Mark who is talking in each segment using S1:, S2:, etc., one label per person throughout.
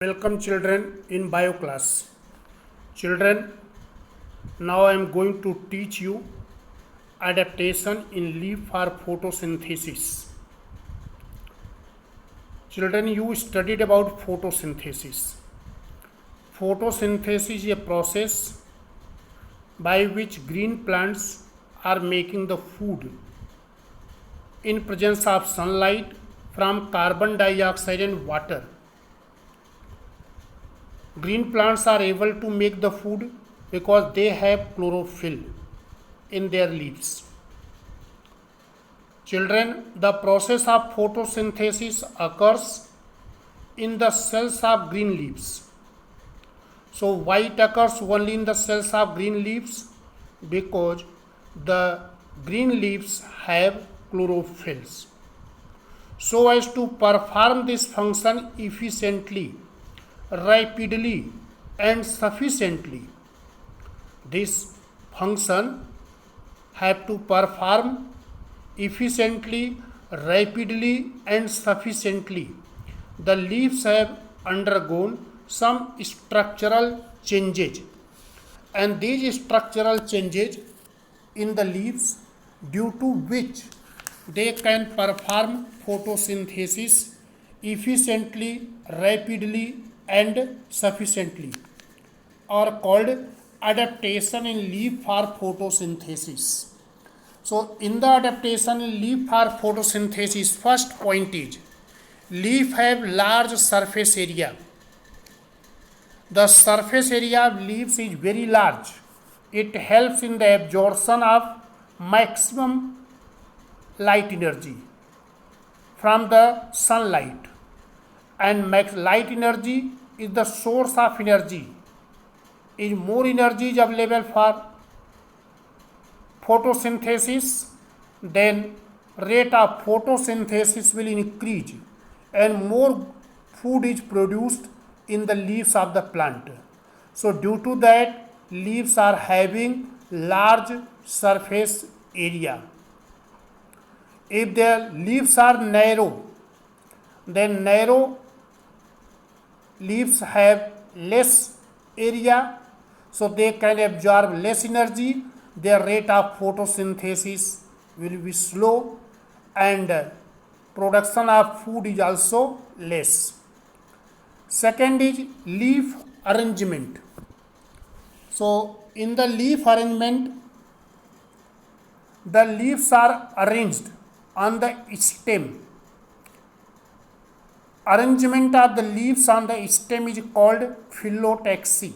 S1: Welcome children in bio class. Children, now I am going to teach you adaptation in leaf for photosynthesis. Children, you studied about photosynthesis. Photosynthesis is a process by which green plants are making the food in presence of sunlight from carbon dioxide and water. Green plants are able to make the food because they have chlorophyll in their leaves. Children, the process of photosynthesis occurs in the cells of green leaves. So why it occurs only in the cells of green leaves? Because the green leaves have chlorophylls. So as to perform this function efficiently, rapidly and sufficiently, this function have to perform efficiently, rapidly and sufficiently. The leaves have undergone some structural changes, and these structural changes in the leaves, due to which they can perform photosynthesis efficiently, rapidly and sufficiently, are called adaptation in leaf for photosynthesis. So in the adaptation in leaf for photosynthesis, first point is leaf have large surface area. The surface area of leaves is very large. It helps in the absorption of maximum light energy from the sunlight, and light energy is the source of energy. Is more energy is available for photosynthesis, then rate of photosynthesis will increase and more food is produced in the leaves of the plant. So due to that, leaves are having large surface area. If their leaves are narrow, then narrow leaves have less area, so they can absorb less energy. Their rate of photosynthesis will be slow and production of food is also less. Second is leaf arrangement. So in the leaf arrangement, the leaves are arranged on the stem. Arrangement of the leaves on the stem is called phyllotaxy.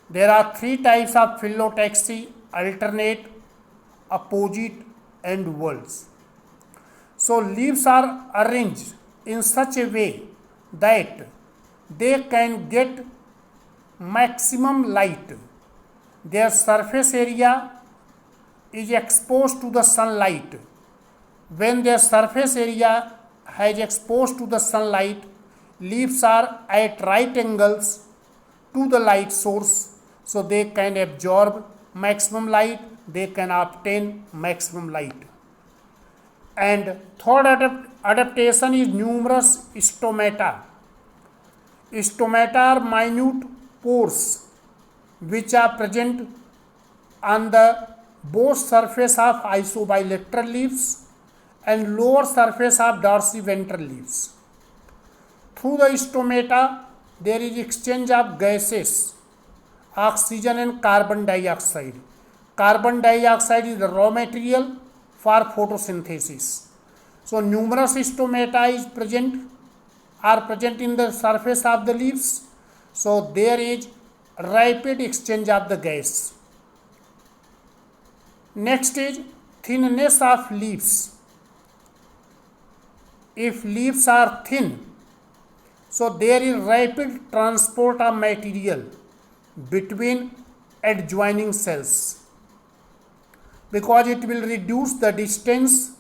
S1: There are three types of phyllotaxy: alternate, opposite and whorls. So leaves are arranged in such a way that they can get maximum light. Their surface area is exposed to the sunlight. When their surface area has exposed to the sunlight, leaves are at right angles to the light source, so they can absorb maximum light, they can obtain maximum light. And third adaptation is numerous stomata. Stomata are minute pores which are present on the both surface of isobilateral leaves and lower surface of dorsiventral leaves. Through the stomata, there is exchange of gases, oxygen and carbon dioxide. Carbon dioxide is the raw material for photosynthesis. So numerous stomata are present in the surface of the leaves. So there is rapid exchange of the gas. Next is thinness of leaves. If leaves are thin, so there is rapid transport of material between adjoining cells, because it will reduce the distance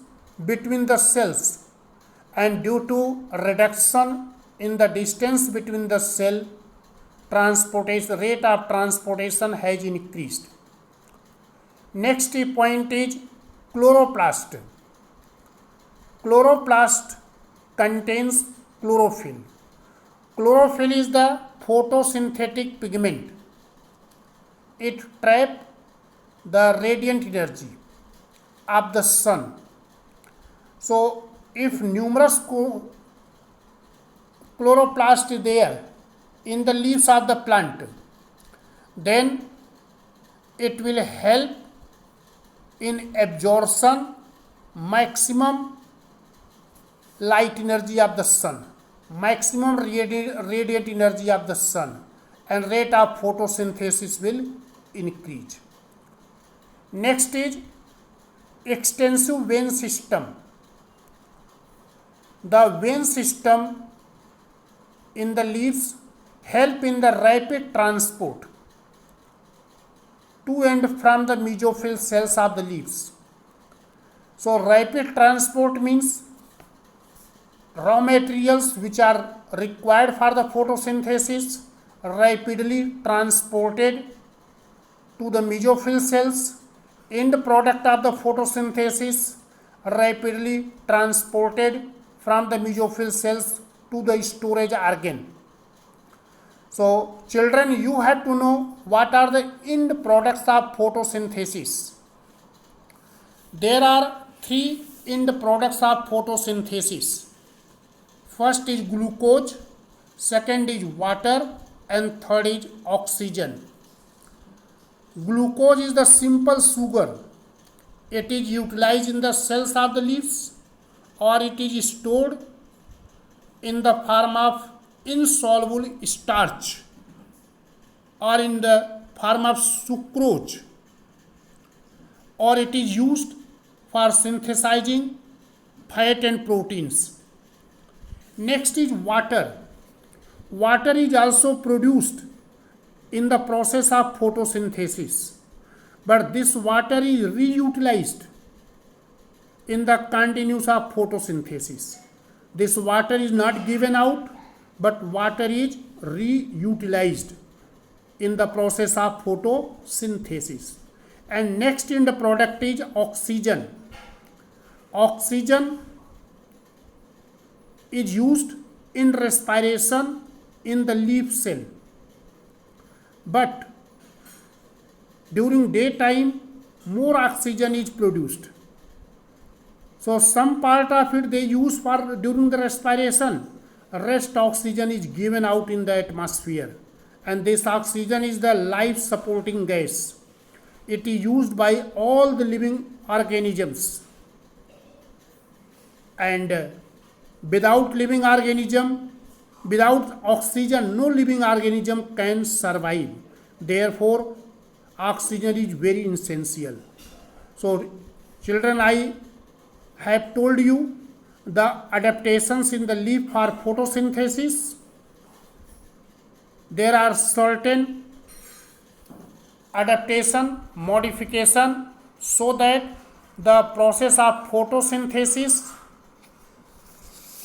S1: between the cells, and due to reduction in the distance between the cell, rate of transportation has increased. Next point is chloroplast. Chloroplast contains chlorophyll. chlorophyll is the photosynthetic pigment. It traps the radiant energy of the sun. So if numerous chloroplasts is there in the leaves of the plant, then it will help in absorption maximum light energy of the sun, maximum radiant energy of the sun, and rate of photosynthesis will increase. Next is extensive vein system. The vein system in the leaves help in the rapid transport to and from the mesophyll cells of the leaves. So rapid transport means raw materials which are required for the photosynthesis rapidly transported to the mesophyll cells. End product of the photosynthesis rapidly transported from the mesophyll cells to the storage organ. So children, you have to know what are the end products of photosynthesis. There are three end products of photosynthesis. First is glucose, second is water, and third is oxygen. Glucose is the simple sugar. It is utilized in the cells of the leaves, or it is stored in the form of insoluble starch or in the form of sucrose, or it is used for synthesizing fat and proteins. Next is water. Water is also produced in the process of photosynthesis, but this water is reutilized in the continuous of photosynthesis. This water is not given out, but water is reutilized in the process of photosynthesis. And next in the product is oxygen. Oxygen is used in respiration in the leaf cell, but during daytime more oxygen is produced. So some part of it they use for during the respiration, rest oxygen is given out in the atmosphere, and this oxygen is the life supporting gas. It is used by all the living organisms, and without living organism, without oxygen, no living organism can survive. Therefore oxygen is very essential. So children, I have told you the adaptations in the leaf for photosynthesis. There are certain adaptation, modification, so that the process of photosynthesis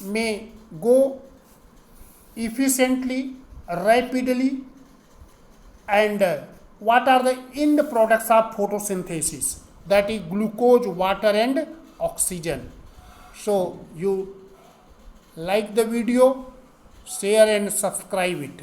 S1: may go efficiently, rapidly. And what are the end products of photosynthesis? That is glucose, water, and oxygen. So you like the video, share and subscribe it.